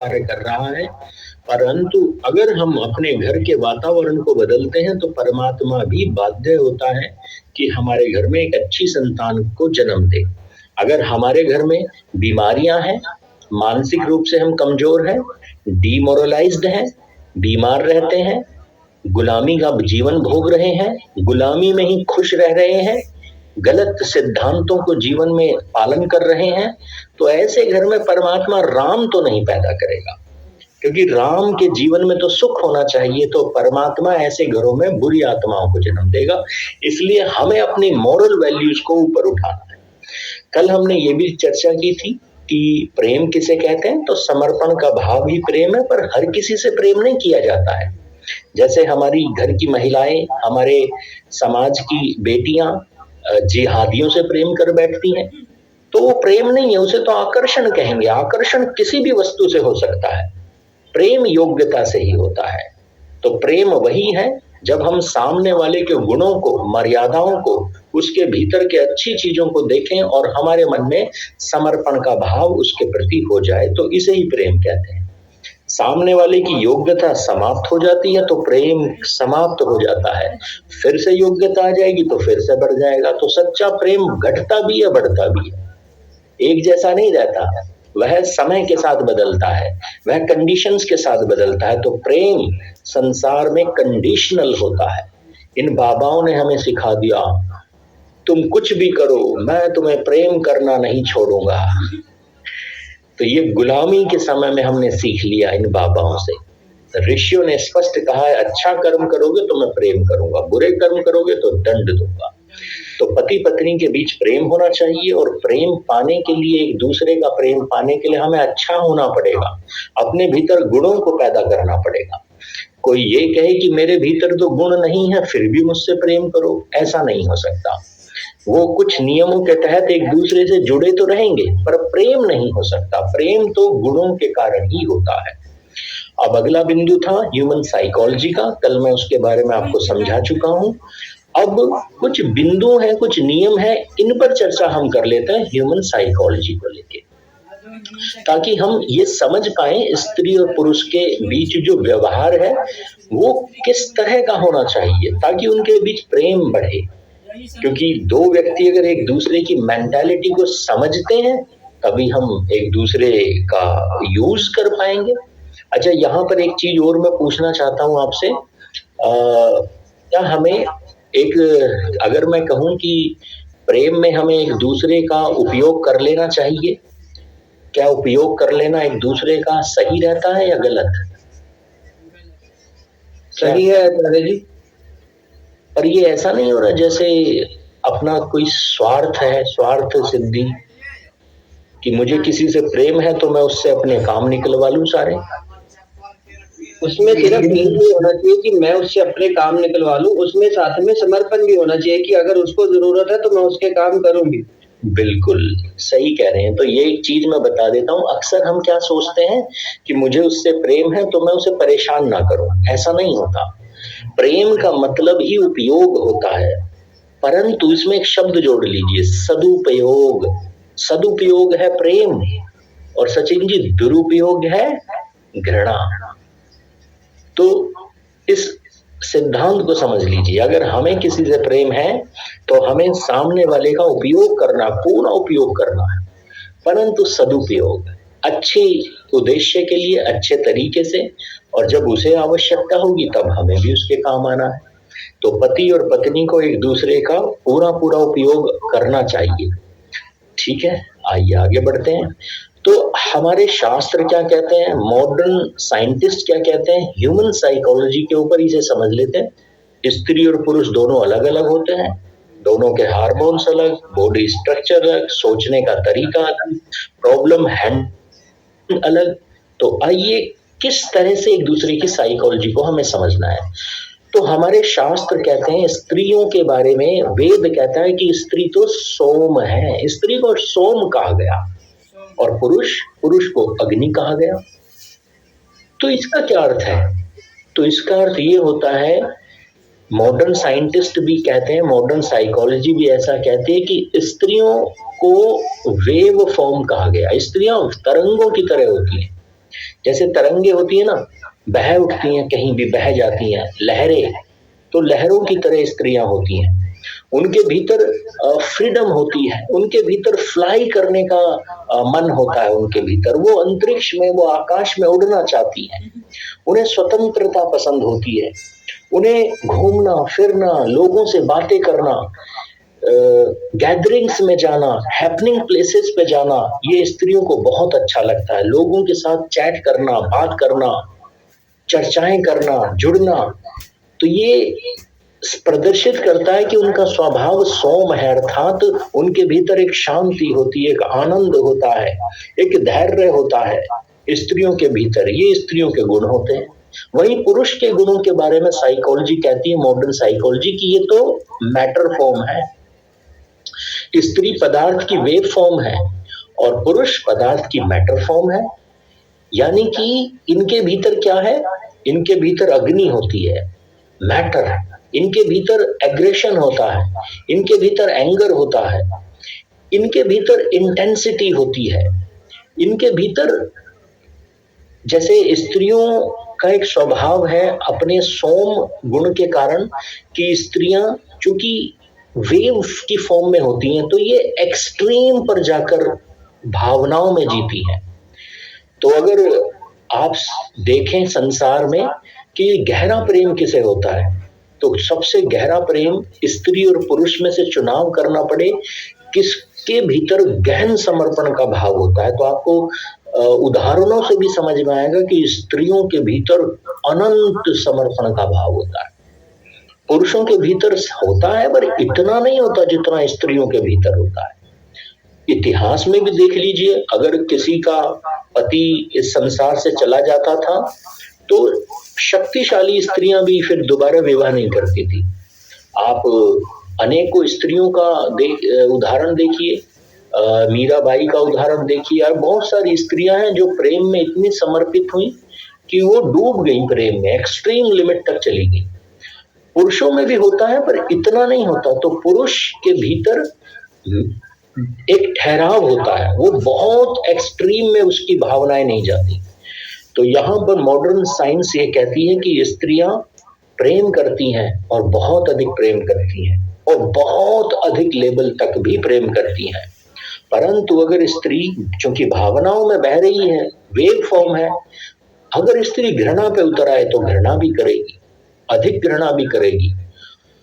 कार्य कर रहा है, परंतु अगर हम अपने घर के वातावरण को बदलते हैं तो परमात्मा भी बाध्य होता है कि हमारे घर में एक अच्छी संतान को जन्म दे। अगर हमारे घर में बीमारियां हैं, मानसिक रूप से हम कमजोर हैं, डीमोरलाइज्ड हैं, बीमार रहते हैं, गुलामी का जीवन भोग रहे हैं, गुलामी में ही खुश रह रहे हैं, गलत सिद्धांतों को जीवन में पालन कर रहे हैं, तो ऐसे घर में परमात्मा राम तो नहीं पैदा करेगा, क्योंकि राम के जीवन में तो सुख होना चाहिए। तो परमात्मा ऐसे घरों में बुरी आत्माओं को जन्म देगा। इसलिए हमें अपनी मॉरल वैल्यूज को ऊपर उठाना है। कल हमने ये भी चर्चा की थी कि प्रेम किसे कहते हैं, तो समर्पण का भाव ही प्रेम है, पर हर किसी से प्रेम नहीं किया जाता है। जैसे हमारी घर की महिलाएं, हमारे समाज की बेटियां जिहादियों से प्रेम कर बैठती हैं, तो वो प्रेम नहीं है, उसे तो आकर्षण कहेंगे। आकर्षण किसी भी वस्तु से हो सकता है, प्रेम योग्यता से ही होता है। तो प्रेम वही है जब हम सामने वाले के गुणों को, मर्यादाओं को, उसके भीतर के अच्छी चीजों को देखें और हमारे मन में समर्पण का भाव उसके प्रति हो जाए, तो इसे ही प्रेम कहते हैं। सामने वाले की योग्यता समाप्त हो जाती है तो प्रेम समाप्त हो जाता है, फिर से योग्यता आ जाएगी तो फिर से बढ़ जाएगा। तो सच्चा प्रेम घटता भी है, बढ़ता भी है, एक जैसा नहीं रहता, वह समय के साथ बदलता है, वह कंडीशंस के साथ बदलता है। तो प्रेम संसार में कंडीशनल होता है। इन बाबाओं ने हमें सिखा दिया, तुम कुछ भी करो, मैं तुम्हें प्रेम करना नहीं छोड़ूंगा। तो ये गुलामी के समय में हमने सीख लिया इन बाबाओं से। ऋषियों ने स्पष्ट कहा है, अच्छा कर्म करोगे तो मैं प्रेम करूंगा, बुरे कर्म करोगे तो दंड दूंगा। तो पति पत्नी के बीच प्रेम होना चाहिए, और प्रेम पाने के लिए, एक दूसरे का प्रेम पाने के लिए हमें अच्छा होना पड़ेगा, अपने भीतर गुणों को पैदा करना पड़ेगा। कोई ये कहे कि मेरे भीतर तो गुण नहीं है फिर भी मुझसे प्रेम करो, ऐसा नहीं हो सकता। वो कुछ नियमों के तहत एक दूसरे से जुड़े तो रहेंगे, पर प्रेम नहीं हो सकता। प्रेम तो गुणों के कारण ही होता है। अब अगला बिंदु था ह्यूमन साइकोलॉजी का, कल मैं उसके बारे में आपको समझा चुका हूं। अब कुछ बिंदु हैं, कुछ नियम हैं, इन पर चर्चा हम कर लेते हैं ह्यूमन साइकोलॉजी को लेके, ताकि हम ये समझ पाए स्त्री और पुरुष के बीच जो व्यवहार है वो किस तरह का होना चाहिए, ताकि उनके बीच प्रेम बढ़े। क्योंकि दो व्यक्ति अगर एक दूसरे की मेंटालिटी को समझते हैं तभी हम एक दूसरे का यूज कर पाएंगे। अच्छा, यहाँ पर एक चीज और मैं पूछना चाहता हूँ आपसे, क्या हमें एक, अगर मैं कहूँ कि प्रेम में हमें एक दूसरे का उपयोग कर लेना चाहिए, क्या उपयोग कर लेना एक दूसरे का सही रहता है या गलत? सही है दादा जी। पर ये ऐसा नहीं हो रहा जैसे अपना कोई स्वार्थ है, स्वार्थ सिद्धि, कि मुझे किसी से प्रेम है तो मैं उससे अपने काम निकलवा लूं सारे। उसमें सिर्फ ये नहीं होना चाहिए कि मैं उससे अपने काम निकलवा लूं, उसमें साथ में समर्पण भी होना चाहिए कि अगर उसको जरूरत है तो मैं उसके काम करूंगी। बिल्कुल सही कह रहे हैं। तो ये एक चीज मैं बता देता हूँ, अक्सर हम क्या सोचते हैं कि मुझे उससे प्रेम है तो मैं उसे परेशान ना करूं, ऐसा नहीं होता। प्रेम का मतलब ही उपयोग होता है, परंतु इसमें एक शब्द जोड़ लीजिए, सदुपयोग। सदुपयोग है प्रेम, और सचिन जी दुरुपयोग है घृणा। तो इस सिद्धांत को समझ लीजिए, अगर हमें किसी से प्रेम है तो हमें सामने वाले का उपयोग करना, पूर्ण उपयोग करना है, परंतु सदुपयोग, अच्छे उद्देश्य के लिए, अच्छे तरीके से, और जब उसे आवश्यकता होगी तब हमें भी उसके काम आना है। तो पति और पत्नी को एक दूसरे का पूरा पूरा उपयोग करना चाहिए। ठीक है, आइए आगे बढ़ते हैं। तो हमारे शास्त्र क्या कहते हैं, मॉडर्न साइंटिस्ट क्या कहते हैं ह्यूमन साइकोलॉजी के ऊपर, इसे समझ लेते हैं। स्त्री और पुरुष दोनों अलग अलग होते हैं, दोनों के हार्मोन्स अलग, बॉडी स्ट्रक्चर अलग, सोचने का तरीका अलग, प्रॉब्लम हैंडल अलग। तो आइए किस तरह से एक दूसरे की साइकोलॉजी को हमें समझना है। तो हमारे शास्त्र कहते हैं स्त्रियों के बारे में, वेद कहता है कि स्त्री तो सोम है, स्त्री को सोम कहा गया, और पुरुष को अग्नि कहा गया। तो इसका क्या अर्थ है? तो इसका अर्थ ये होता है, मॉडर्न साइंटिस्ट भी कहते हैं, मॉडर्न साइकोलॉजी भी ऐसा कहती है कि स्त्रियों को वेव फॉर्म कहा गया, स्त्रियां तरंगों की तरह होती हैं। जैसे तरंगे होती है ना, बह उठती हैं, कहीं भी बह जाती हैं, लहरें, तो लहरों की तरह स्त्रियां होती हैं। उनके भीतर फ्रीडम होती है, उनके भीतर फ्लाई करने का मन होता है, उनके भीतर वो अंतरिक्ष में, वो आकाश में उड़ना चाहती हैं। उन्हें स्वतंत्रता पसंद होती है, उन्हें घूमना फिरना, लोगों से बातें करना, गैदरिंग्स में जाना, हैपनिंग प्लेसेस पे जाना, ये स्त्रियों को बहुत अच्छा लगता है। लोगों के साथ चैट करना, बात करना, चर्चाएं करना, जुड़ना, तो ये प्रदर्शित करता है कि उनका स्वभाव सौम है, अर्थात उनके भीतर एक शांति होती है, एक आनंद होता है, एक धैर्य होता है स्त्रियों के भीतर। ये स्त्रियों के गुण होते हैं। वहीं पुरुष के गुणों के बारे में साइकोलॉजी कहती है, मॉडर्न साइकोलॉजी, की ये तो मैटर फॉर्म है, स्त्री पदार्थ की वेव फॉर्म है और पुरुष पदार्थ की मैटर फॉर्म है। यानी कि इनके भीतर क्या है, इनके भीतर अग्नि होती है, मैटर, इनके भीतर एग्रेशन होता है, इनके भीतर एंगर होता है, इनके भीतर इंटेंसिटी होती है, इनके भीतर, जैसे स्त्रियों का एक स्वभाव है अपने सोम गुण के कारण कि स्त्रियां चूंकि वेव की फॉर्म में होती हैं, तो ये एक्सट्रीम पर जाकर भावनाओं में जीती हैं। तो अगर आप देखें संसार में कि गहरा प्रेम किसे होता है, तो सबसे गहरा प्रेम स्त्री और पुरुष में से चुनाव करना पड़े, किसके भीतर गहन समर्पण का भाव होता है, तो आपको उदाहरणों से भी समझ में आएगा कि स्त्रियों के भीतर अनंत समर्पण का भाव होता है। पुरुषों के भीतर होता है पर इतना नहीं होता जितना स्त्रियों के भीतर होता है। इतिहास में भी देख लीजिए, अगर किसी का पति इस संसार से चला जाता था तो शक्तिशाली स्त्रियां भी फिर दोबारा विवाह नहीं करती थी। आप अनेकों स्त्रियों का उदाहरण देखिए, मीराबाई का उदाहरण देखिए, और बहुत सारी स्त्रियां हैं जो प्रेम में इतनी समर्पित हुई कि वो डूब गई प्रेम में, एक्सट्रीम लिमिट तक चली गई। पुरुषों में भी होता है पर इतना नहीं होता। तो पुरुष के भीतर एक ठहराव होता है, वो बहुत एक्सट्रीम में उसकी भावनाएं नहीं जाती। तो यहाँ पर मॉडर्न साइंस ये कहती है कि स्त्रियां प्रेम करती हैं और बहुत अधिक प्रेम करती हैं और बहुत अधिक लेवल तक भी प्रेम करती हैं। परंतु अगर स्त्री चूंकि भावनाओं में बह रही है, वेव फॉर्म है, अगर स्त्री घृणा पे उतर आए तो घृणा भी करेगी, अधिक घृणा भी करेगी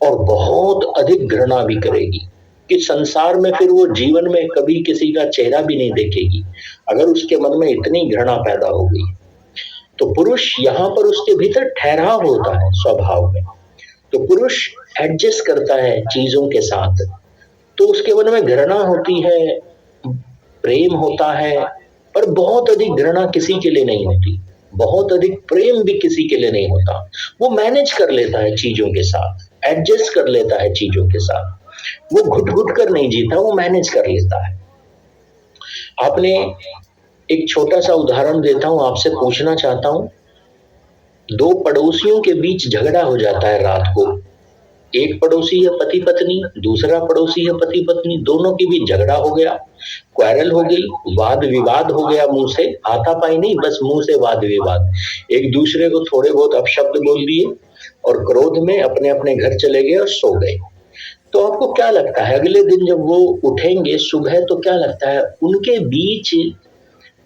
और बहुत अधिक घृणा भी करेगी कि संसार में फिर वो जीवन में कभी किसी का चेहरा भी नहीं देखेगी, अगर उसके मन में इतनी घृणा पैदा हो गई। तो पुरुष यहाँ पर उसके भीतर ठहराव होता है स्वभाव में, तो पुरुष एडजस्ट करता है चीजों के साथ, तो उसके मन में घृणा होती है, प्रेम होता है, पर बहुत अधिक घृणा किसी के लिए नहीं होती, बहुत अधिक प्रेम भी किसी के लिए नहीं होता। वो मैनेज कर लेता है चीजों के साथ, एडजस्ट कर लेता है चीजों के साथ, वो घुट घुट कर नहीं जीता, वो मैनेज कर लेता है। आपने एक छोटा सा उदाहरण देता हूं, आपसे पूछना चाहता हूं, दो पड़ोसियों के बीच झगड़ा हो जाता है रात को, एक पड़ोसी है पति पत्नी, दूसरा पड़ोसी है पति पत्नी, दोनों के बीच झगड़ा हो गया, क्वारल हो गई, वाद विवाद हो गया, मुंह से हाथापाई नहीं, बस मुंह से वाद विवाद, एक दूसरे को थोड़े बहुत अपशब्द बोल दिए और क्रोध में अपने अपने घर चले गए और सो गए। तो आपको क्या लगता है अगले दिन जब वो उठेंगे सुबह, तो क्या लगता है उनके बीच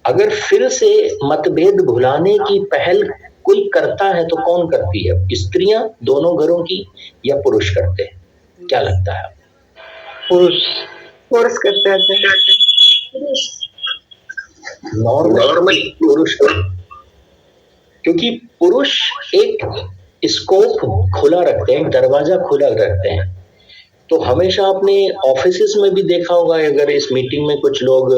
अगर फिर से मतभेद भुलाने की पहल कोई करता है तो कौन करती है, स्त्रियां दोनों घरों की या पुरुष करते हैं, क्या लगता है? पुरुष करते हैं। नॉर्मली पुरुष, क्योंकि पुरुष एक स्कोप खुला रखते हैं, दरवाजा खुला रखते हैं। तो हमेशा आपने ऑफिसेस में भी देखा होगा, अगर इस मीटिंग में कुछ लोग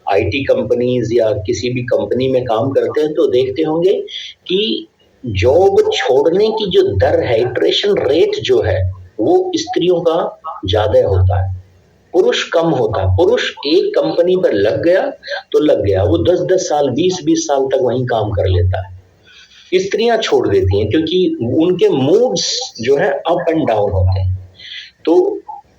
आईटी कंपनीज या किसी भी कंपनी में काम करते हैं तो देखते होंगे कि जॉब छोड़ने की जो दर है, इटरेशन रेट जो है, वो स्त्रियों का ज्यादा होता है, पुरुष कम होता है। पुरुष एक कंपनी पर लग गया तो लग गया, वो 10-10 साल 20-20 साल तक वहीं काम कर लेता है। स्त्रियां छोड़ देती हैं क्योंकि उनके मूड्स जो है अप एंड डाउन होते हैं। तो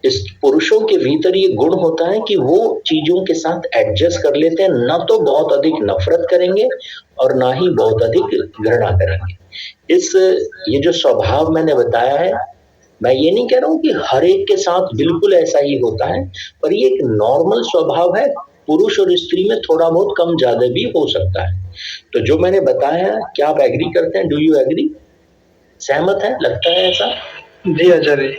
इस पुरुषों के भीतर ये गुण होता है कि वो चीजों के साथ एडजस्ट कर लेते हैं, ना तो बहुत अधिक नफरत करेंगे और ना ही बहुत अधिक घृणा करेंगे। ये जो स्वभाव मैंने बताया है, मैं ये नहीं कह रहा हूं कि हर एक के साथ बिल्कुल ऐसा ही होता है, पर ये एक नॉर्मल स्वभाव है। पुरुष और स्त्री में थोड़ा बहुत कम ज्यादा भी हो सकता है। तो जो मैंने बताया है, क्या आप एग्री करते हैं? Do you agree? सहमत है? लगता है ऐसा? जी आचार्य।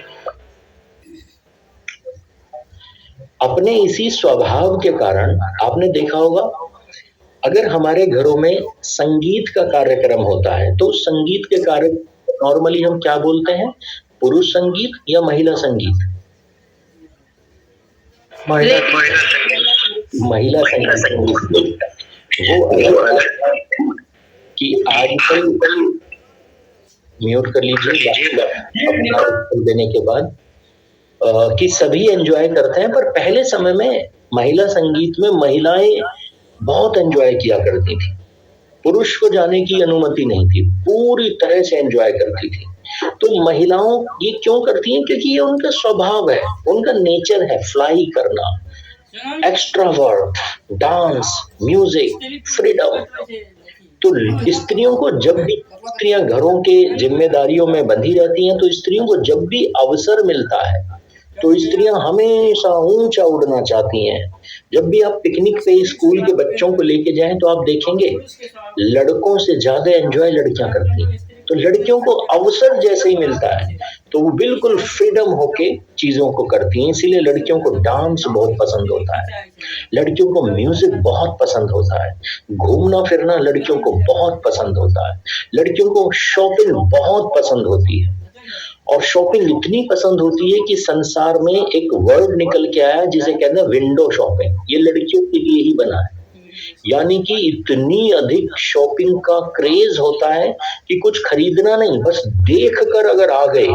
अपने इसी स्वभाव के कारण आपने देखा होगा, अगर हमारे घरों में संगीत का कार्यक्रम होता है तो संगीत के कार्य नॉर्मली हम क्या बोलते हैं? पुरुष संगीत या महिला संगीत? महिला संगीत। वो कि आजकल म्यूट कर लीजिए अपना उत्तर देने के बाद, कि सभी एंजॉय करते हैं, पर पहले समय में महिला संगीत में महिलाएं बहुत एंजॉय किया करती थी। पुरुष को जाने की अनुमति नहीं थी, पूरी तरह से एंजॉय करती थी। तो महिलाओं ये क्यों करती हैं? क्योंकि ये उनका स्वभाव है, उनका नेचर है फ्लाई करना, एक्स्ट्रावर्ट, डांस, म्यूजिक, फ्रीडम। तो स्त्रियों को जब भी स्त्रियां घरों के जिम्मेदारियों में बंधी रहती हैं, तो स्त्रियों को जब भी अवसर मिलता है तो स्त्रियां हमेशा ऊंचा उड़ना चाहती हैं। जब भी आप पिकनिक पे स्कूल के बच्चों को लेके जाएं तो आप देखेंगे लड़कों से ज्यादा एंजॉय लड़कियां करती हैं। तो लड़कियों को अवसर जैसे ही मिलता है तो वो बिल्कुल फ्रीडम होके चीजों को करती हैं। इसीलिए लड़कियों को डांस बहुत पसंद होता है, लड़कियों को म्यूजिक बहुत पसंद होता है, घूमना फिरना लड़कियों को बहुत पसंद होता है, लड़कियों को शॉपिंग बहुत पसंद होती है। और शॉपिंग इतनी पसंद होती है कि संसार में एक वर्ड निकल के आया जिसे कहते हैं विंडो शॉपिंग। ये लड़कियों के लिए ही बना है। यानी कि इतनी अधिक शॉपिंग का क्रेज होता है कि कुछ खरीदना नहीं, बस देख कर अगर आ गए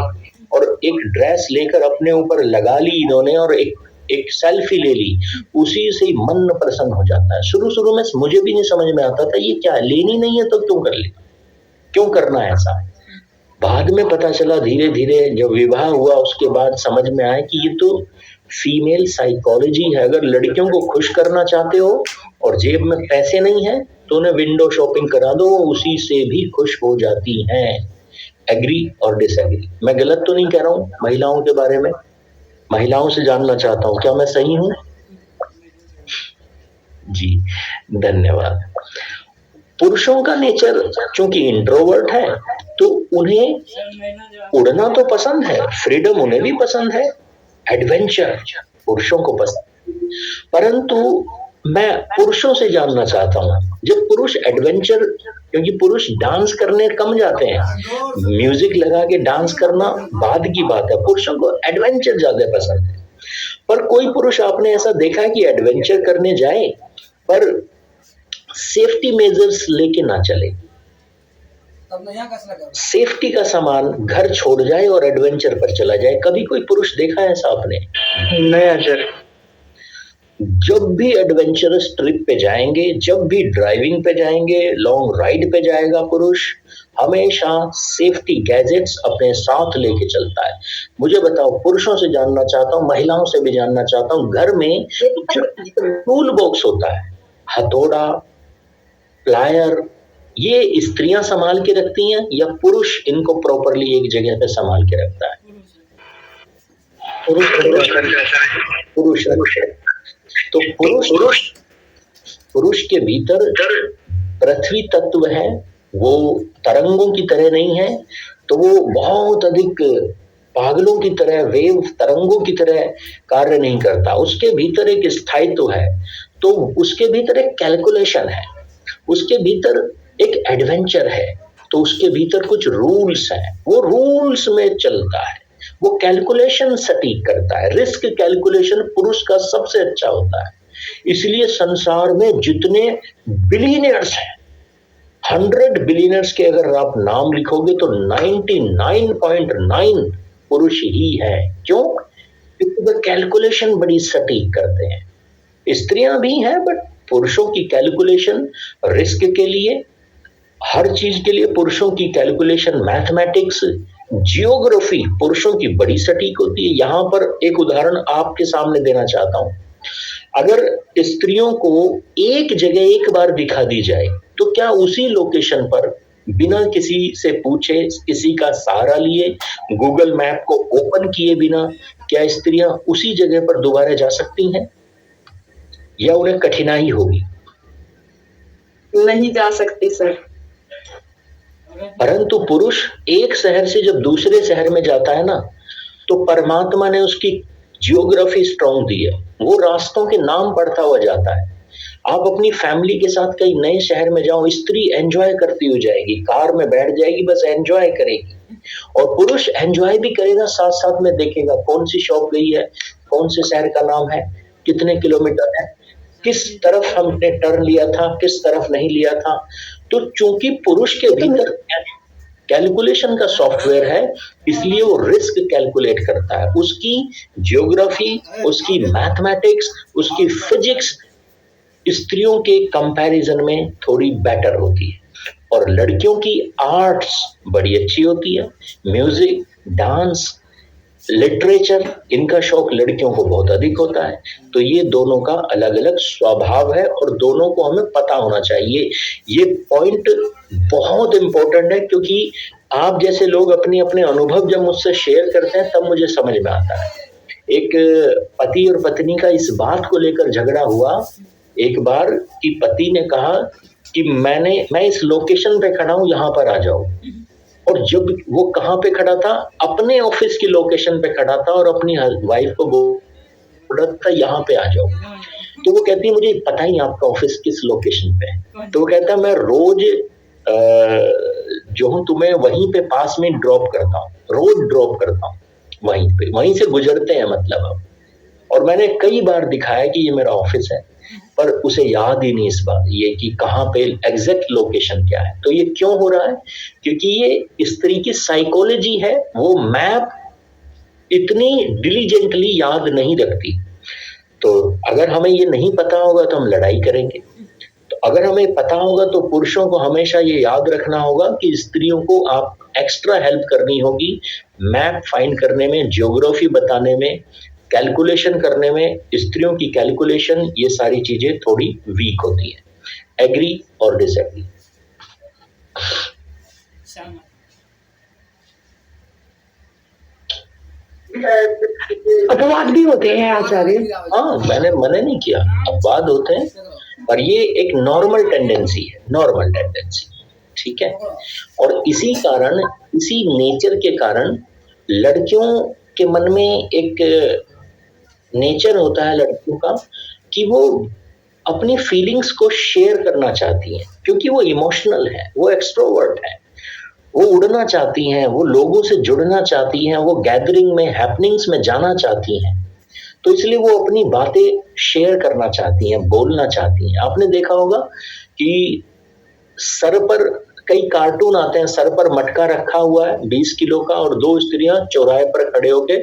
और एक ड्रेस लेकर अपने ऊपर लगा ली इन्होंने और एक सेल्फी ले ली, उसी से ही मन प्रसन्न हो जाता है। शुरू में मुझे भी नहीं समझ में आता था ये क्या है, लेनी नहीं है तो क्यों कर ले, क्यों करना है ऐसा। बाद में पता चला, धीरे धीरे जब विवाह हुआ उसके बाद समझ में आया कि ये तो फीमेल साइकोलॉजी है। अगर लड़कियों को खुश करना चाहते हो और जेब में पैसे नहीं है तो उन्हें विंडो शॉपिंग करा दो, उसी से भी खुश हो जाती हैं। एग्री और डिसएग्री? मैं गलत तो नहीं कह रहा हूं महिलाओं के बारे में? महिलाओं से जानना चाहता हूं, क्या मैं सही हूं? जी धन्यवाद। पुरुषों का नेचर चूंकि इंट्रोवर्ट है तो उन्हें उड़ना तो पसंद है, फ्रीडम उन्हें भी पसंद है, एडवेंचर पुरुषों को पसंद। परंतु मैं पुरुषों से जानना चाहता हूं, जब पुरुष एडवेंचर, क्योंकि पुरुष डांस करने कम जाते हैं, म्यूजिक लगा के डांस करना बाद की बात है, पुरुषों को एडवेंचर ज्यादा पसंद है। पर कोई पुरुष आपने ऐसा देखा है कि एडवेंचर करने जाए पर सेफ्टी मेजर्स लेके ना चले, सेफ्टी का सामान घर छोड़ जाए और एडवेंचर पर चला जाए? कभी कोई पुरुष देखा है ऐसा आपने? नहीं सर। जब भी एडवेंचरस ट्रिप पे जाएंगे, जब भी ड्राइविंग पे जाएंगे, लॉन्ग राइड पे जाएगा पुरुष, हमेशा सेफ्टी गैजेट्स अपने साथ लेके चलता है। मुझे बताओ, पुरुषों से जानना चाहता हूँ, महिलाओं से भी जानना चाहता हूँ, घर में टूल बॉक्स होता है, हथौड़ा, प्लायर, ये स्त्रियां संभाल के रखती हैं या पुरुष इनको प्रॉपरली एक जगह पे संभाल के रखता है? पुरुष। तो पुरुष के भीतर पृथ्वी तत्व है, वो तरंगों की तरह नहीं है, तो वो बहुत अधिक पागलों की तरह, वेव तरंगों की तरह कार्य नहीं करता। उसके भीतर एक स्थायित्व है, तो उसके भीतर एक कैलकुलेशन है, उसके भीतर एक एडवेंचर है, तो उसके भीतर कुछ रूल्स हैं, वो रूल्स में चलता है, वो कैलकुलेशन सटीक करता है। रिस्क कैलकुलेशन पुरुष का सबसे अच्छा होता है। इसलिए संसार में जितने बिलियनर्स हैं, 100 बिलियनर्स के अगर आप नाम लिखोगे तो 99.9 पुरुष ही है। क्यों? क्योंकि वो कैलकुलेशन बड़ी सटीक करते हैं। स्त्रियां भी हैं, बट पुरुषों की कैलकुलेशन रिस्क के लिए, हर चीज के लिए पुरुषों की कैलकुलेशन, मैथमेटिक्स जियोग्राफी पुरुषों की बड़ी सटीक होती है। यहां पर एक उदाहरण आपके सामने देना चाहता हूं। अगर स्त्रियों को एक जगह एक बार दिखा दी जाए तो क्या उसी लोकेशन पर बिना किसी से पूछे, किसी का सहारा लिए, गूगल मैप को ओपन किए बिना क्या स्त्रियां उसी जगह पर दोबारा जा सकती हैं या उन्हें कठिनाई होगी? नहीं जा सकती सर। परंतु पुरुष एक शहर से जब दूसरे शहर में जाता है ना, तो परमात्मा ने उसकी जियोग्राफी स्ट्रांग दी है, वो रास्तों के नाम पढ़ता हुआ जाता है। आप अपनी फैमिली के साथ कहीं नए शहर में जाओ, स्त्री एंजॉय करती हुई जाएगी, कार में बैठ जाएगी, बस एंजॉय करेगी, और पुरुष एंजॉय भी करेगा, साथ साथ में देखेगा कौन सी शॉप गई है, कौन से शहर का नाम है, कितने किलोमीटर है, किस तरफ हमने टर्न लिया था, किस तरफ नहीं लिया था। तो चूंकि पुरुष के भीतर कैलकुलेशन का सॉफ्टवेयर है, इसलिए वो रिस्क कैलकुलेट करता है। उसकी ज्योग्राफी, उसकी मैथमेटिक्स, उसकी फिजिक्स स्त्रियों के कंपैरिजन में थोड़ी बेटर होती है। और लड़कियों की आर्ट्स बड़ी अच्छी होती है, म्यूजिक, डांस, लिटरेचर, इनका शौक लड़कियों को बहुत अधिक होता है। तो ये दोनों का अलग अलग स्वभाव है और दोनों को हमें पता होना चाहिए। ये पॉइंट बहुत इंपॉर्टेंट है, क्योंकि आप जैसे लोग अपने अपने अनुभव जब मुझसे शेयर करते हैं तब मुझे समझ में आता है। एक पति और पत्नी का इस बात को लेकर झगड़ा हुआ एक बार कि पति ने कहा कि मैं इस लोकेशन पे खड़ा हूं, यहाँ पर आ जाओ। और जब वो कहाँ पे खड़ा था, अपने ऑफिस की लोकेशन पे खड़ा था और अपनी वाइफ को बोल रहा था यहाँ पे आ जाओ। तो वो कहती है मुझे पता ही आपका ऑफिस किस लोकेशन पे है। तो वो कहता है मैं रोज जो हूँ तुम्हें वहीं पे पास में ड्रॉप करता हूँ, रोज ड्रॉप करता हूँ वहीं पे, वहीं से गुजरते हैं मतलब अब। और मैंने कई बार दिखाया कि ये मेरा ऑफिस है, पर उसे याद ही नहीं इस बात ये कि कहाँ पे एग्जैक्ट लोकेशन क्या है। तो ये क्यों हो रहा है? क्योंकि ये स्त्री की साइकोलॉजी है, वो मैप इतनी डिलीजेंटली याद नहीं रखती। तो अगर हमें ये नहीं पता होगा तो हम लड़ाई करेंगे। तो अगर हमें पता होगा तो पुरुषों को हमेशा ये याद रखना होगा कि स्त्रियों को आप एक्स्ट्रा हेल्प करनी होगी मैप फाइंड करने में, ज्योग्राफी बताने में, कैलकुलेशन करने में। स्त्रियों की कैलकुलेशन, ये सारी चीजें थोड़ी वीक होती है। एग्री और डिसएग्री? अपवाद भी होते हैं आचार्य। हाँ, मैंने मना नहीं किया, अपवाद होते हैं, पर ये एक नॉर्मल टेंडेंसी है, नॉर्मल टेंडेंसी, ठीक है। और इसी कारण, इसी नेचर के कारण लड़कियों के मन में एक नेचर होता है लड़कियों का कि वो अपनी फीलिंग्स को शेयर करना चाहती हैं, क्योंकि वो इमोशनल है, वो एक्सट्रोवर्ट है, वो उड़ना चाहती हैं, वो लोगों से जुड़ना चाहती हैं, वो गैदरिंग में, हैपनिंग्स में जाना चाहती हैं। तो इसलिए वो अपनी बातें शेयर करना चाहती हैं, बोलना चाहती हैं। आपने देखा होगा कि सर पर कई कार्टून आते हैं, सर पर मटका रखा हुआ है 20 किलो का और दो स्त्रियां चौराहे पर खड़े होके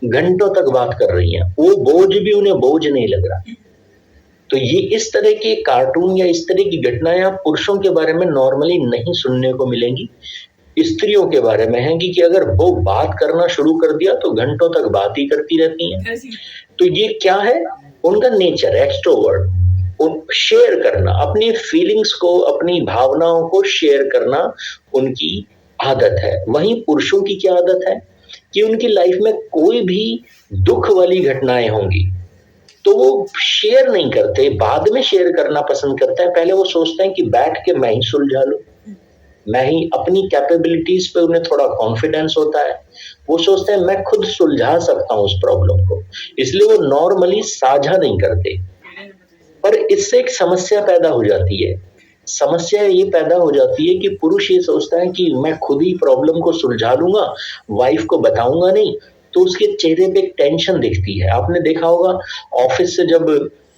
घंटों तक बात कर रही हैं, वो बोझ भी उन्हें बोझ नहीं लग रहा। तो ये इस तरह के कार्टून या इस तरह की घटनाएं आप पुरुषों के बारे में नॉर्मली नहीं सुनने को मिलेंगी, स्त्रियों के बारे में है कि अगर वो बात करना शुरू कर दिया तो घंटों तक बात ही करती रहती हैं। तो ये क्या है? उनका नेचर, एक्सट्रोवर्ट, शेयर करना, अपनी फीलिंग्स को, अपनी भावनाओं को शेयर करना उनकी आदत है। वहीं पुरुषों की क्या आदत है कि उनकी लाइफ में कोई भी दुख वाली घटनाएं होंगी तो वो शेयर नहीं करते, बाद में शेयर करना पसंद करते हैं। पहले वो सोचते हैं कि बैठ के मैं ही सुलझा लूं, मैं ही, अपनी कैपेबिलिटीज पे उन्हें थोड़ा कॉन्फिडेंस होता है, वो सोचते हैं मैं खुद सुलझा सकता हूं उस प्रॉब्लम को, इसलिए वो नॉर्मली साझा नहीं करते। पर इससे एक समस्या पैदा हो जाती है। समस्या ये पैदा हो जाती है कि पुरुष ये सोचता है कि मैं खुद ही प्रॉब्लम को सुलझा लूंगा, वाइफ को बताऊंगा नहीं, तो उसके चेहरे पे एक टेंशन दिखती है। आपने देखा होगा ऑफिस से जब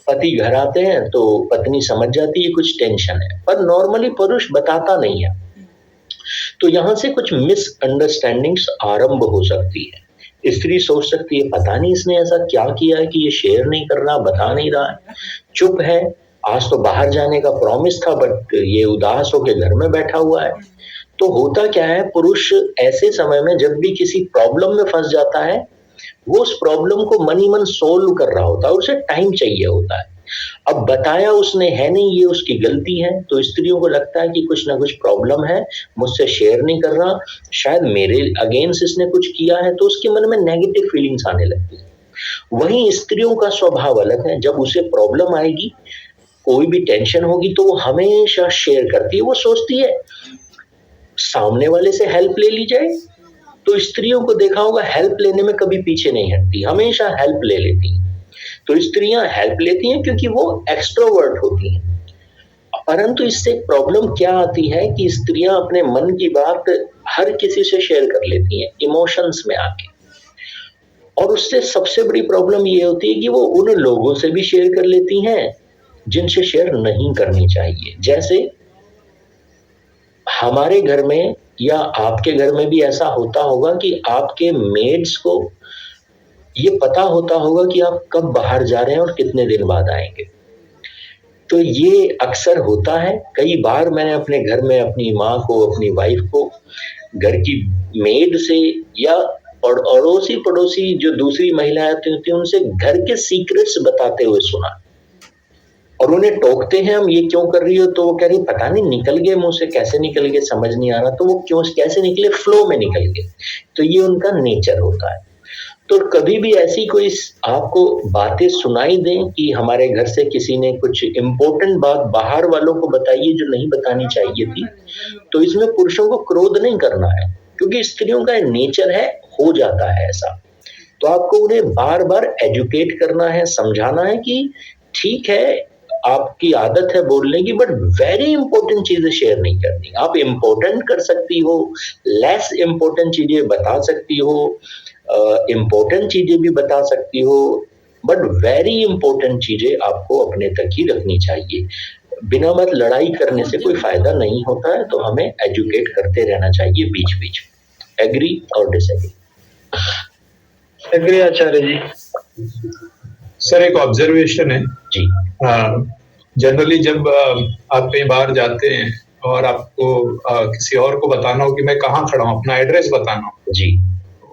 पति घर आते हैं तो पत्नी समझ जाती है कुछ टेंशन है, पर नॉर्मली पुरुष बताता नहीं है। तो यहां से कुछ मिसअंडरस्टैंडिंग्स आरंभ हो सकती है। स्त्री सोच सकती है पता नहीं इसने ऐसा क्या किया है कि ये शेयर नहीं कर रहा, बता नहीं रहा है, चुप है, आज तो बाहर जाने का प्रॉमिस था बट ये उदास होकर घर में बैठा हुआ है। तो होता क्या है, पुरुष ऐसे समय में जब भी किसी प्रॉब्लम में फंस जाता है, वो उस प्रॉब्लम को मन ही मन सोल्व कर रहा होता है, उसे टाइम चाहिए होता है। अब बताया उसने है नहीं, ये उसकी गलती है, तो स्त्रियों को लगता है कि कुछ ना कुछ प्रॉब्लम है, मुझसे शेयर नहीं कर रहा, शायद मेरे अगेंस्ट इसने कुछ किया है, तो उसके मन में नेगेटिव फीलिंग्स आने लगती है। वहीं स्त्रियों का स्वभाव अलग है, जब उसे प्रॉब्लम आएगी, कोई भी टेंशन होगी, तो वो हमेशा शेयर करती है। वो सोचती है सामने वाले से हेल्प ले ली जाए, तो स्त्रियों को देखा होगा हेल्प लेने में कभी पीछे नहीं हटती, हमेशा हेल्प ले लेती हैं। तो स्त्रियां हेल्प लेती हैं क्योंकि वो एक्सट्रोवर्ट होती हैं। परंतु इससे प्रॉब्लम क्या आती है कि स्त्रियां अपने मन की बात हर किसी से शेयर कर लेती हैं इमोशंस में आके, और उससे सबसे बड़ी प्रॉब्लम ये होती है कि वो उन लोगों से भी शेयर कर लेती हैं जिनसे शेयर नहीं करनी चाहिए। जैसे हमारे घर में या आपके घर में भी ऐसा होता होगा कि आपके मेड्स को ये पता होता होगा कि आप कब बाहर जा रहे हैं और कितने दिन बाद आएंगे। तो ये अक्सर होता है। कई बार मैंने अपने घर में अपनी माँ को, अपनी वाइफ को घर की मेड से या अड़ोसी पड़ोसी जो दूसरी महिलाएं आती होती हैं उनसे घर के सीक्रेट्स बताते हुए सुना, और उन्हें टोकते हैं, हम ये क्यों कर रही हो, तो वो कह रही पता नहीं, निकल गए मुंह से, कैसे निकल गए समझ नहीं आ रहा, तो वो क्यों कैसे निकले, फ्लो में निकल गए। तो ये उनका नेचर होता है। तो कभी भी ऐसी कोई आपको बातें सुनाई दें कि हमारे घर से किसी ने कुछ इंपॉर्टेंट बात बाहर वालों को बताई है जो नहीं बतानी चाहिए थी, तो इसमें पुरुषों को क्रोध नहीं करना है, क्योंकि स्त्रियों का नेचर है, हो जाता है ऐसा। तो आपको उन्हें बार बार एजुकेट करना है, समझाना है कि ठीक है आपकी आदत है बोलने की, बट वेरी इंपॉर्टेंट चीजें शेयर नहीं करनी। आप इंपॉर्टेंट कर सकती हो, लेस इंपॉर्टेंट चीजें बता सकती हो, इंपॉर्टेंट चीजें भी बता सकती हो, बट वेरी इंपॉर्टेंट चीजें आपको अपने तक ही रखनी चाहिए। बिना मत लड़ाई करने से कोई फायदा नहीं होता है, तो हमें एजुकेट करते रहना चाहिए बीच बीच में। एग्री और डिसएग्री? एग्री आचार्य जी। सर एक ऑब्जर्वेशन है जी। जनरली जब आप कहीं बाहर जाते हैं और आपको किसी और को बताना हो कि मैं कहाँ खड़ा हूँ, अपना एड्रेस बताना हो जी,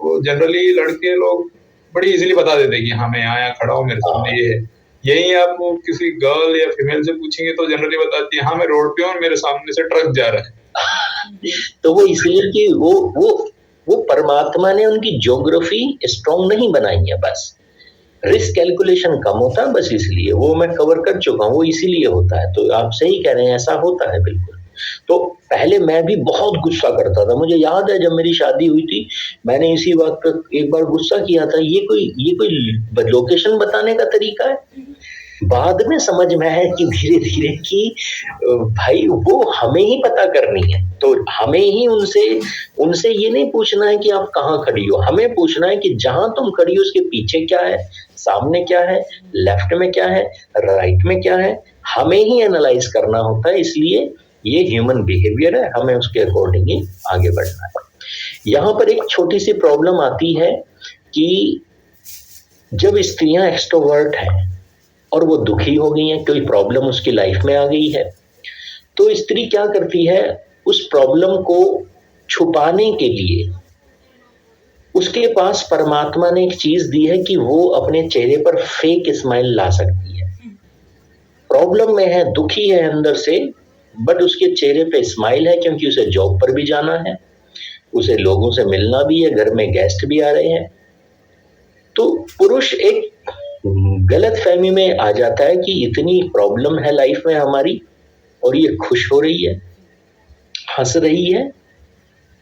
वो जनरली लड़के लोग बड़ी इजीली बता देते हैं कि हाँ मैं यहाँ खड़ा हूँ, मेरे सामने ये है। यही आप वो किसी गर्ल या फीमेल से पूछेंगे तो जनरली बताती है हाँ मैं रोड पे हूँ और मेरे सामने से ट्रक जा रहा है। तो वो इसलिए कि वो परमात्मा ने उनकी ज्योग्राफी स्ट्रॉन्ग नहीं बनाई है, बस रिस्क कैलकुलेशन कम होता है, बस इसलिए। वो मैं कवर कर चुका हूँ, वो इसीलिए होता है। तो आप सही कह रहे हैं, ऐसा होता है बिल्कुल। तो पहले मैं भी बहुत गुस्सा करता था। मुझे याद है जब मेरी शादी हुई थी, मैंने इसी बात पर एक बार गुस्सा किया था, ये कोई लोकेशन बताने का तरीका है। बाद में समझ में आया कि धीरे धीरे कि भाई वो हमें ही पता करनी है, तो हमें ही उनसे ये नहीं पूछना है कि आप कहाँ खड़ी हो, हमें पूछना है कि जहां तुम खड़ी हो उसके पीछे क्या है, सामने क्या है, लेफ्ट में क्या है, राइट में क्या है, हमें ही एनालाइज करना होता है। इसलिए ये ह्यूमन बिहेवियर है, हमें उसके अकॉर्डिंग ही आगे बढ़ना है। यहाँ पर एक छोटी सी प्रॉब्लम आती है कि जब स्त्रियां एक्सट्रोवर्ट हैं और वो दुखी हो गई हैं, कोई प्रॉब्लम उसकी लाइफ में आ गई है, तो स्त्री क्या करती है, उस प्रॉब्लम को छुपाने के लिए उसके पास परमात्मा ने एक चीज दी है कि वो अपने चेहरे पर फेक स्माइल ला सकती है। प्रॉब्लम में है, दुखी है अंदर से, बट उसके चेहरे पे स्माइल है क्योंकि उसे जॉब पर भी जाना है, उसे लोगों से मिलना भी है, घर में गेस्ट भी आ रहे हैं। तो पुरुष एक गलत फहमी में आ जाता है कि इतनी प्रॉब्लम है लाइफ में हमारी और ये खुश हो रही है, हंस रही है।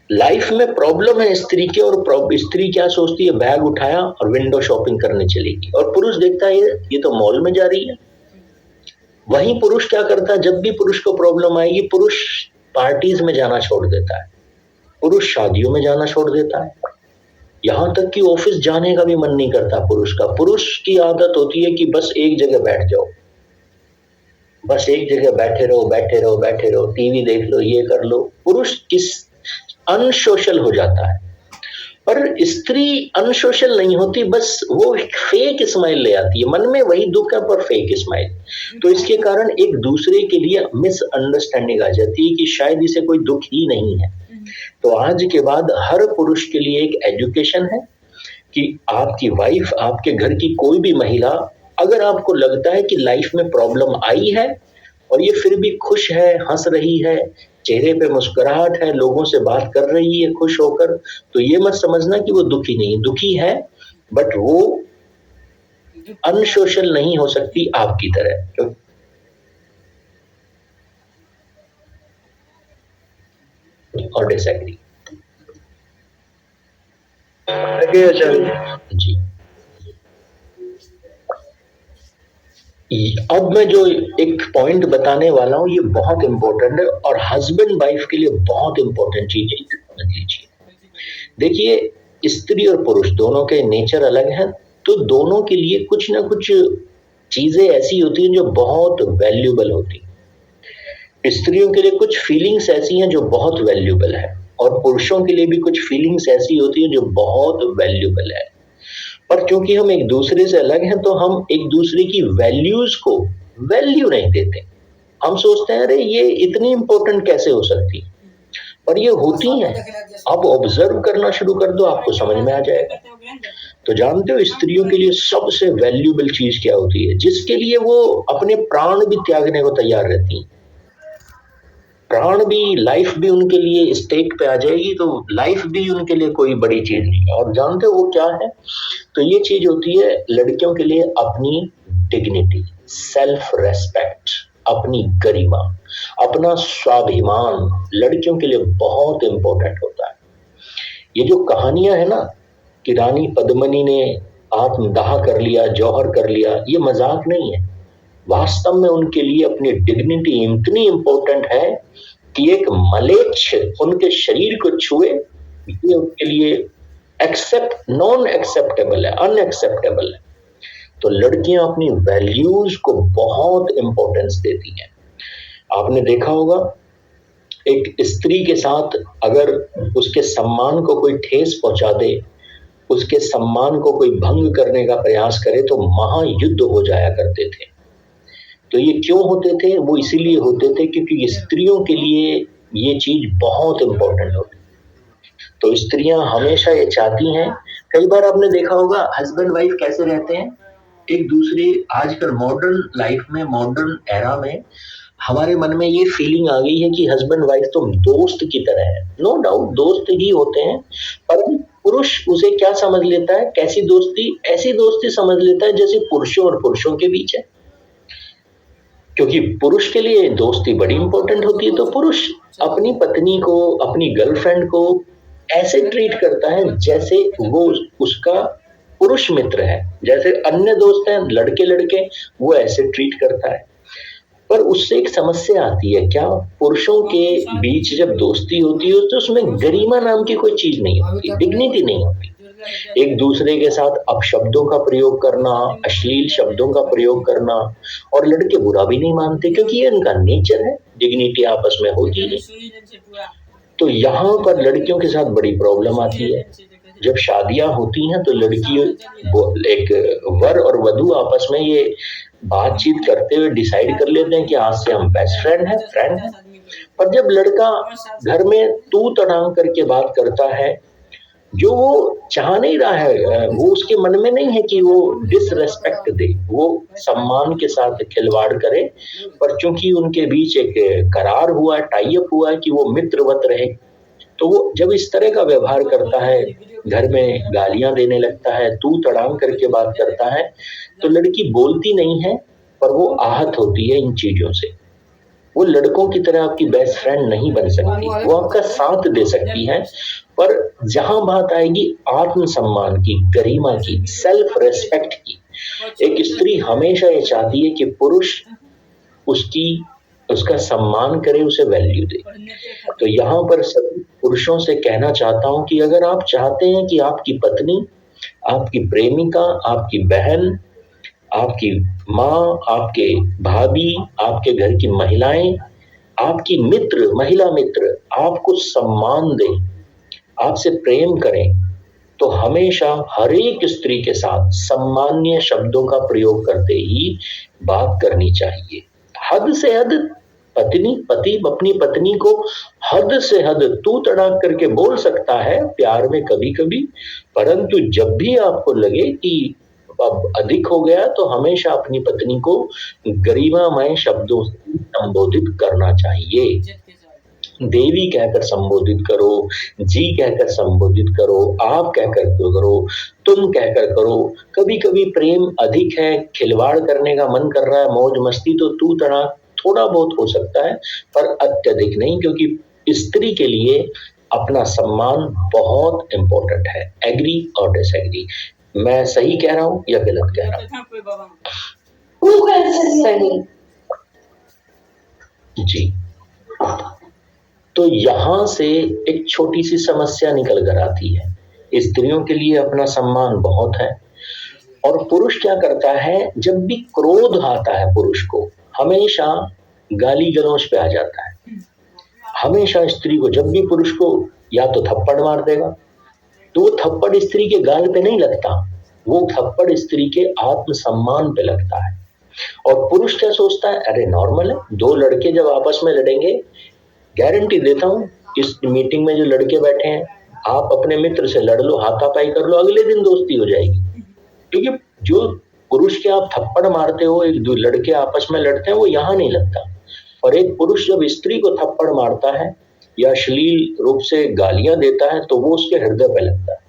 लाइफ में प्रॉब्लम है स्त्री के, और स्त्री क्या सोचती है, बैग उठाया और विंडो शॉपिंग करने चलेगी, और पुरुष देखता है ये तो मॉल में जा रही है। वहीं पुरुष क्या करता है, जब भी पुरुष को प्रॉब्लम आएगी, पुरुष पार्टीज में जाना छोड़ देता है, पुरुष शादियों में जाना छोड़ देता है, यहां तक कि ऑफिस जाने का भी मन नहीं करता पुरुष का। पुरुष की आदत होती है कि बस एक जगह बैठ जाओ, बस एक जगह बैठे रहो, टीवी देख लो, ये कर लो। पुरुष किस अनसोशल हो जाता है, पर स्त्री अनसोशल नहीं होती, बस वो एक फेक स्माइल ले आती है, मन में वही दुख है पर फेक स्माइल। तो इसके कारण एक दूसरे के लिए मिसअंडरस्टैंडिंग आ जाती है कि शायद इसे कोई दुख ही नहीं है, तो आज के बाद हर पुरुष के लिए एक एजुकेशन है कि आपकी वाइफ, आपके घर की कोई भी महिला, अगर आपको लगता है कि लाइफ में प्रॉब्लम आई है और ये फिर भी खुश है, हंस रही है, चेहरे पे मुस्कुराहट है, लोगों से बात कर रही है खुश होकर, तो ये मत समझना कि वो दुखी नहीं, दुखी है, बट वो अनसोशल नहीं हो सकती आपकी तरह। और डिसएग्री जी। अब मैं जो एक पॉइंट बताने वाला हूं ये बहुत इंपॉर्टेंट है और हस्बैंड वाइफ के लिए बहुत इंपॉर्टेंट चीज है, समझ लीजिए। देखिए, स्त्री और पुरुष दोनों के नेचर अलग हैं, तो दोनों के लिए कुछ ना कुछ चीजें ऐसी होती हैं जो बहुत वैल्यूबल होती हैं। स्त्रियों के लिए कुछ फीलिंग्स ऐसी हैं जो बहुत वैल्यूबल है और पुरुषों के लिए भी कुछ फीलिंग्स ऐसी होती हैं जो बहुत वैल्यूबल है। पर क्योंकि हम एक दूसरे से अलग हैं तो हम एक दूसरे की वैल्यूज को वैल्यू नहीं देते। हम सोचते हैं अरे ये इतनी इंपॉर्टेंट कैसे हो सकती, पर ये होती हैं। आप ऑब्जर्व करना शुरू कर दो, आपको समझ में आ जाएगा। तो जानते हो स्त्रियों के लिए सबसे वैल्यूबल चीज क्या होती है, जिसके लिए वो अपने प्राण भी त्यागने को तैयार रहती हैं। प्राण भी, लाइफ भी उनके लिए स्टेक पे आ जाएगी, तो लाइफ भी उनके लिए कोई बड़ी चीज नहीं है। और जानते हो वो क्या है? तो ये चीज होती है लड़कियों के लिए अपनी डिग्निटी, सेल्फ रेस्पेक्ट, अपनी गरिमा, अपना स्वाभिमान लड़कियों के लिए बहुत इंपॉर्टेंट होता है। ये जो कहानियां है ना कि रानी पद्मिनी ने आत्मदाह कर लिया, जौहर कर लिया, ये मजाक नहीं है। वास्तव में उनके लिए अपनी डिग्निटी इतनी इंपॉर्टेंट है कि एक मलेच्छ उनके शरीर को छुए, ये उनके लिए नॉन एक्सेप्टेबल है, अनएक्सेप्टेबल है। तो लड़कियां अपनी वैल्यूज को बहुत इंपॉर्टेंस देती हैं। आपने देखा होगा एक स्त्री के साथ अगर उसके सम्मान को कोई ठेस पहुंचा दे, उसके सम्मान को कोई भंग करने का प्रयास करे, तो महायुद्ध हो जाया करते थे। तो ये क्यों होते थे? वो इसीलिए होते थे क्योंकि स्त्रियों के लिए ये चीज बहुत इंपॉर्टेंट होती। तो स्त्रियां हमेशा ये चाहती हैं, कई बार आपने देखा होगा हस्बैंड वाइफ कैसे रहते हैं एक दूसरे, आजकल मॉडर्न लाइफ में, मॉडर्न एरा में हमारे मन में ये फीलिंग आ गई है कि हस्बैंड वाइफ तो दोस्त की तरह है। नो डाउट दोस्त ही होते हैं, पर पुरुष उसे क्या समझ लेता है, कैसी दोस्ती? ऐसी दोस्ती समझ लेता है जैसे पुरुषों और पुरुषों के बीच है। क्योंकि पुरुष के लिए दोस्ती बड़ी इंपॉर्टेंट होती है, तो पुरुष अपनी पत्नी को, अपनी गर्लफ्रेंड को ऐसे ट्रीट करता है जैसे वो उसका पुरुष मित्र है। जैसे अन्य दोस्त हैं लड़के लड़के, वो ऐसे ट्रीट करता है। पर उससे एक समस्या आती है, क्या? पुरुषों के बीच जब दोस्ती होती है तो उसमें गरिमा नाम की कोई चीज नहीं होती, डिग्निटी नहीं होती। एक दूसरे के साथ अपशब्दों का प्रयोग करना, अश्लील शब्दों का प्रयोग करना, और लड़के बुरा भी नहीं मानते क्योंकि ये उनका नेचर है, डिग्निटी आपस में होती नहीं। तो यहाँ पर लड़कियों के साथ बड़ी प्रॉब्लम आती है। जब शादियां होती हैं तो लड़की, एक वर और वधू आपस में ये बातचीत करते हुए डिसाइड कर लेते हैं कि आज से हम बेस्ट फ्रेंड हैं। पर जब लड़का घर में तू तड़ांग करके बात करता है, जो वो चाह नहीं रहा है, वो उसके मन में नहीं है कि वो डिसरेस्पेक्ट दे, वो सम्मान के साथ खिलवाड़ करे, पर चूंकि उनके बीच एक करार हुआ, टाई अप हुआ है कि वो मित्रवत रहे, तो वो जब इस तरह का व्यवहार करता है, घर में गालियां देने लगता है, तू तड़ांग करके बात करता है, तो लड़की बोलती नहीं है पर वो आहत होती है इन चीजों से। वो लड़कों की तरह आपकी बेस्ट फ्रेंड नहीं बन सकती, वो आपका साथ दे सकती है, पर जहां बात आएगी आत्मसम्मान की, गरिमा की, सेल्फ रेस्पेक्ट की, एक स्त्री हमेशा ये चाहती है कि पुरुष उसका सम्मान करे, उसे वैल्यू दे। तो यहाँ पर सभी पुरुषों से कहना चाहता हूं कि अगर आप चाहते हैं कि आपकी पत्नी, आपकी प्रेमिका, आपकी बहन, आपकी माँ, आपके भाभी, आपके घर की महिलाएं, आपकी मित्र, महिला मित्र आपको सम्मान दें, आपसे प्रेम करें, तो हमेशा हर एक स्त्री के साथ सम्मानीय शब्दों का प्रयोग करते ही बात करनी चाहिए। हद से हद पति अपनी पत्नी को हद से हद तू तड़ाक करके बोल सकता है प्यार में कभी कभी, परंतु जब भी आपको लगे कि अब अधिक हो गया तो हमेशा अपनी पत्नी को गरिमामय शब्दों से संबोधित करना चाहिए। देवी कहकर संबोधित करो, जी कहकर संबोधित करो, आप कहकर करो, तुम कहकर करो। कभी कभी प्रेम अधिक है, खिलवाड़ करने का मन कर रहा है, मौज मस्ती, तो तू तड़ाक थोड़ा बहुत हो सकता है पर अत्यधिक नहीं, क्योंकि स्त्री के लिए अपना सम्मान बहुत इंपॉर्टेंट है। एग्री और डिसएग्री? मैं सही कह रहा हूं या गलत कह रहा हूं? सही। जी। तो यहां से एक छोटी सी समस्या निकल कर आती है। स्त्रियों के लिए अपना सम्मान बहुत है, और पुरुष क्या करता है, जब भी क्रोध आता है पुरुष को हमेशा गाली गलौज पे आ जाता है। हमेशा स्त्री को, जब भी पुरुष को या तो थप्पड़ मार देगा, तो वो थप्पड़ स्त्री के गाल पे नहीं लगता, वो थप्पड़ स्त्री के आत्मसम्मान पे लगता है। और पुरुष क्या सोचता है, अरे नॉर्मल है, दो लड़के जब आपस में लड़ेंगे, गारंटी देता हूं इस मीटिंग में जो लड़के बैठे हैं, आप अपने मित्र से लड़ लो, हाथापाई कर लो, अगले दिन दोस्ती हो जाएगी। क्योंकि जो पुरुष के आप थप्पड़ मारते हो, एक दो लड़के आपस में लड़ते हैं, वो यहां नहीं लगता। और एक पुरुष जब स्त्री को थप्पड़ मारता है या अश्लील रूप से गालियां देता है, तो वो उसके हृदय पे लगता है।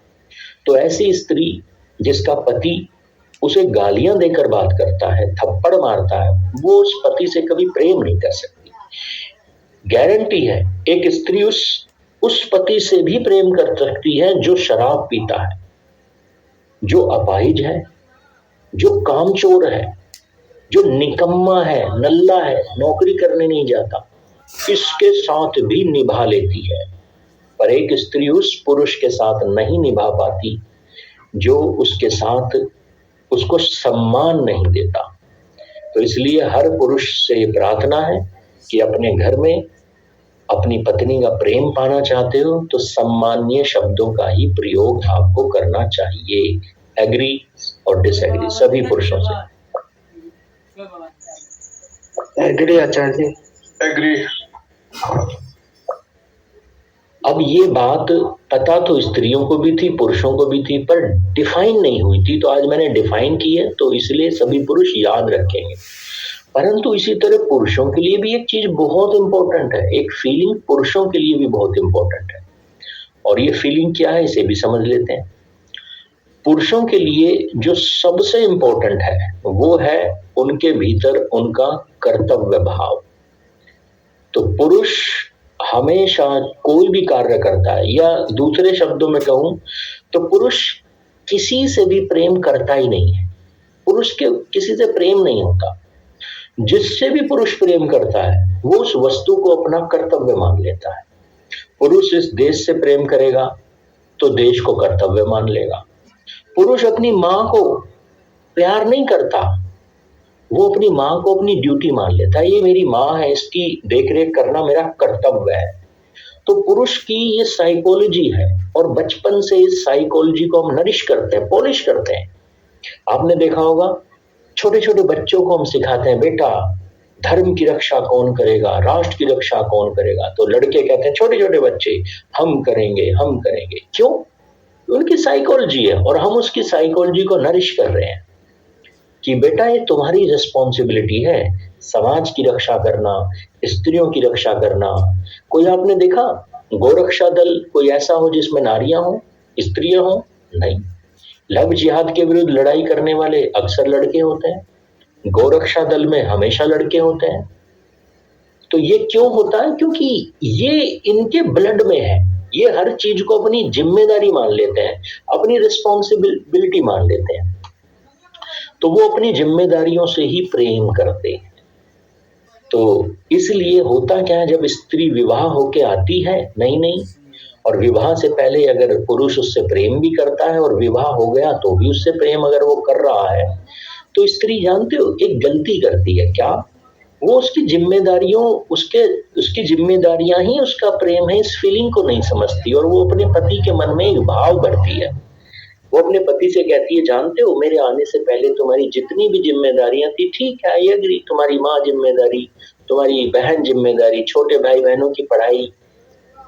तो ऐसी स्त्री जिसका पति उसे गालियां देकर बात करता है, थप्पड़ मारता है, वो उस पति से कभी प्रेम नहीं कर सकती। गारंटी है एक स्त्री उस पति से भी प्रेम कर सकती है जो शराब पीता है, जो अपाहिज है, जो कामचोर है, जो निकम्मा है, नल्ला है, नौकरी करने नहीं जाता, इसके साथ भी निभा लेती है। पर एक स्त्री उस पुरुष के साथ नहीं निभा पाती जो उसके साथ उसको सम्मान नहीं देता। तो इसलिए हर पुरुष से प्रार्थना है कि अपने घर में अपनी पत्नी का प्रेम पाना चाहते हो तो सम्मानीय शब्दों का ही प्रयोग आपको करना चाहिए। एग्री और डिसएग्री सभी पुरुषों से? एग्री आचार्य जी। एग्री। अब ये बात पता तो स्त्रियों को भी थी, पुरुषों को भी थी, पर डिफाइन नहीं हुई थी, तो आज मैंने डिफाइन की है, तो इसलिए सभी पुरुष याद रखेंगे। परंतु इसी तरह पुरुषों के लिए भी एक चीज बहुत इंपॉर्टेंट है, एक फीलिंग पुरुषों के लिए भी बहुत इंपॉर्टेंट है। और ये फीलिंग क्या है, इसे भी समझ लेते हैं। पुरुषों के लिए जो सबसे इंपॉर्टेंट है वो है उनके भीतर उनका कर्तव्य भाव। तो पुरुष हमेशा कोई भी कार्य करता है, या दूसरे शब्दों में कहूं तो पुरुष किसी से भी प्रेम करता ही नहीं है। पुरुष के किसी से प्रेम नहीं होता। जिससे भी पुरुष प्रेम करता है वो उस वस्तु को अपना कर्तव्य मान लेता है। पुरुष इस देश से प्रेम करेगा तो देश को कर्तव्य मान लेगा। पुरुष अपनी मां को प्यार नहीं करता, वो अपनी मां को अपनी ड्यूटी मान लेता है, ये मेरी मां है, इसकी देखरेख करना मेरा कर्तव्य है। तो पुरुष की ये साइकोलॉजी है, और बचपन से इस साइकोलॉजी को हम नरिश करते हैं, पॉलिश करते हैं। आपने देखा होगा छोटे छोटे बच्चों को हम सिखाते हैं, बेटा धर्म की रक्षा कौन करेगा, राष्ट्र की रक्षा कौन करेगा, तो लड़के कहते हैं, छोटे छोटे बच्चे, हम करेंगे हम करेंगे। क्यों? उनकी साइकोलॉजी है, और हम उसकी साइकोलॉजी को नरिश कर रहे हैं कि बेटा ये तुम्हारी रिस्पॉन्सिबिलिटी है, समाज की रक्षा करना, स्त्रियों की रक्षा करना। कोई आपने देखा गोरक्षा दल कोई ऐसा हो जिसमें नारियां हो, स्त्रियां हो? नहीं। लव जिहाद के विरुद्ध लड़ाई करने वाले अक्सर लड़के होते हैं, गोरक्षा दल में हमेशा लड़के होते हैं। तो ये क्यों होता है? क्योंकि ये इनके ब्लड में है, ये हर चीज को अपनी जिम्मेदारी मान लेते हैं, अपनी रिस्पॉन्सिबिलिटी मान लेते हैं, तो वो अपनी जिम्मेदारियों से ही प्रेम करते हैं। तो इसलिए होता क्या है, जब स्त्री विवाह होके आती है नई और विवाह से पहले अगर पुरुष उससे प्रेम भी करता है और विवाह हो गया तो भी उससे प्रेम अगर वो कर रहा है, तो स्त्री जानते हो एक गलती करती है। क्या? वो उसकी जिम्मेदारियां ही उसका प्रेम है, इस फीलिंग को नहीं समझती, और वो अपने पति के मन में एक भाव बढ़ती है। वो अपने पति से कहती है, जानते हो मेरे आने से पहले तुम्हारी जितनी भी जिम्मेदारियां थी, ठीक है, आई एग्री, तुम्हारी माँ जिम्मेदारी, तुम्हारी बहन जिम्मेदारी, छोटे भाई बहनों की पढ़ाई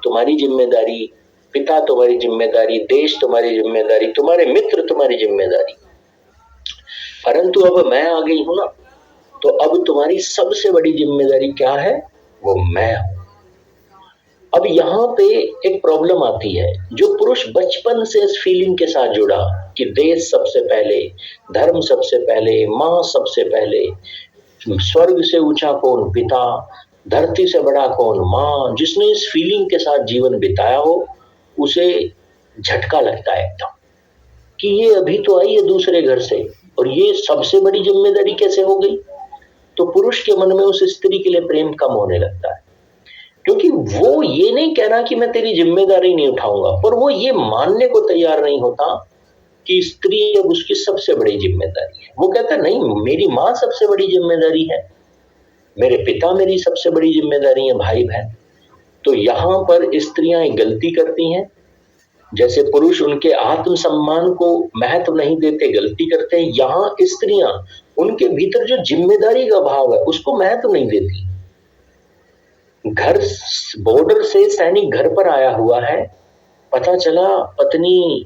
तुम्हारी जिम्मेदारी, पिता तुम्हारी जिम्मेदारी, देश तुम्हारी जिम्मेदारी, तुम्हारे मित्र तुम्हारी जिम्मेदारी। परंतु अब मैं आ गई हूं ना, तो अब तुम्हारी सबसे बड़ी जिम्मेदारी क्या है? वो मैं हूं। अब यहां पे एक प्रॉब्लम आती है। जो पुरुष बचपन से इस फीलिंग के साथ जुड़ा कि देश सबसे पहले, धर्म सबसे पहले, मां सबसे पहले, स्वर्ग से ऊंचा कौन? पिता, धरती से बड़ा कौन? मां, जिसने इस फीलिंग के साथ जीवन बिताया हो, उसे झटका लगता है एकदम कि ये अभी तो आई है दूसरे घर से और ये सबसे बड़ी जिम्मेदारी कैसे हो गई। तो पुरुष के मन में उस स्त्री के लिए प्रेम कम होने लगता है, क्योंकि वो ये नहीं कह रहा कि मैं तेरी जिम्मेदारी नहीं उठाऊंगा, पर वो ये मानने को तैयार नहीं होता कि स्त्री अब उसकी सबसे बड़ी जिम्मेदारी है। वो कहता नहीं, मेरी माँ सबसे बड़ी जिम्मेदारी है, मेरे पिता मेरी सबसे बड़ी जिम्मेदारी है, भाई बहन। तो यहां पर स्त्रियां एक गलती करती हैं, जैसे पुरुष उनके आत्मसम्मान को महत्व नहीं देते, गलती करते हैं, यहां स्त्रियां उनके भीतर जो जिम्मेदारी का भाव है उसको महत्व नहीं देती। घर बॉर्डर से सैनिक घर पर आया हुआ है, पता चला पत्नी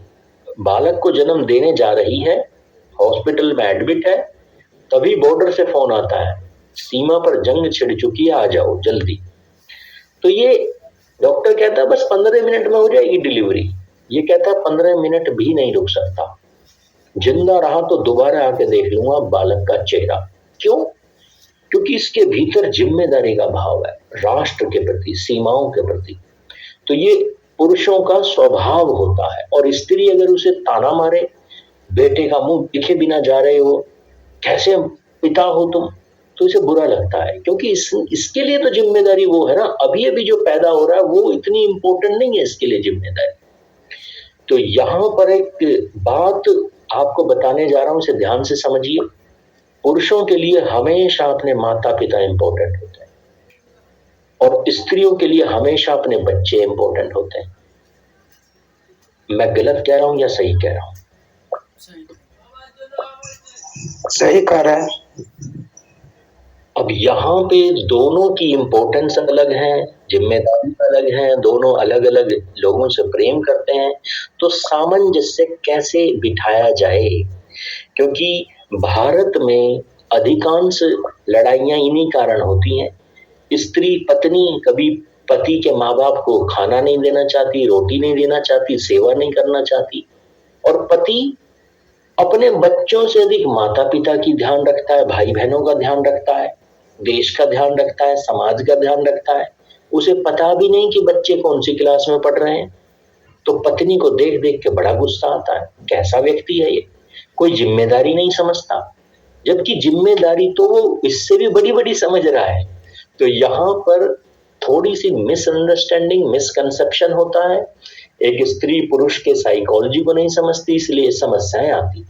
बालक को जन्म देने जा रही है, हॉस्पिटल में एडमिट है, तभी बॉर्डर से फोन आता है, सीमा पर जंग छिड़ चुकी है, आ जाओ जल्दी। तो ये डॉक्टर कहता है बस 15 मिनट में हो जाएगी डिलीवरी। ये कहता है 15 मिनट भी नहीं रुक सकता, जिंदा रहा तो दोबारा आके देख लूंगा बालक का चेहरा। क्यों? क्योंकि इसके भीतर जिम्मेदारी का भाव है, राष्ट्र के प्रति, सीमाओं के प्रति। तो ये पुरुषों का स्वभाव होता है। और स्त्री अगर उसे ताना मारे, बेटे का मुंह दिखे बिना जा रहे हो, कैसे पिता हो तुम, तो इसे बुरा लगता है, क्योंकि इसके लिए तो जिम्मेदारी वो है ना, अभी अभी जो पैदा हो रहा है वो इतनी इंपॉर्टेंट नहीं है इसके लिए जिम्मेदारी। तो यहां पर एक बात आपको बताने जा रहा हूं, इसे ध्यान से समझिए। पुरुषों के लिए हमेशा अपने माता पिता इंपॉर्टेंट होते हैं और स्त्रियों के लिए हमेशा अपने बच्चे इंपॉर्टेंट होते हैं। मैं गलत कह रहा हूं या सही कह रहा हूं? सही कह रहा है। अब यहाँ पे दोनों की इंपॉर्टेंस अलग है, जिम्मेदारी अलग है, दोनों अलग अलग लोगों से प्रेम करते हैं। तो सामंजस्य कैसे बिठाया जाए? क्योंकि भारत में अधिकांश लड़ाइयां इन्हीं कारण होती हैं। स्त्री पत्नी कभी पति के माँ बाप को खाना नहीं देना चाहती, रोटी नहीं देना चाहती, सेवा नहीं करना चाहती, और पति अपने बच्चों से अधिक माता पिता की ध्यान रखता है, भाई बहनों का ध्यान रखता है, देश का ध्यान रखता है, समाज का ध्यान रखता है। उसे पता भी नहीं कि बच्चे कौन सी क्लास में पढ़ रहे हैं। तो पत्नी को देख देख के बड़ा गुस्सा आता है, कैसा व्यक्ति है ये, कोई जिम्मेदारी नहीं समझता, जबकि जिम्मेदारी तो वो इससे भी बड़ी बड़ी समझ रहा है। तो यहाँ पर थोड़ी सी मिसअंडरस्टैंडिंग, मिसकंसेप्शन होता है। एक स्त्री पुरुष के साइकोलॉजी को नहीं समझती, इसलिए समस्याएं आती।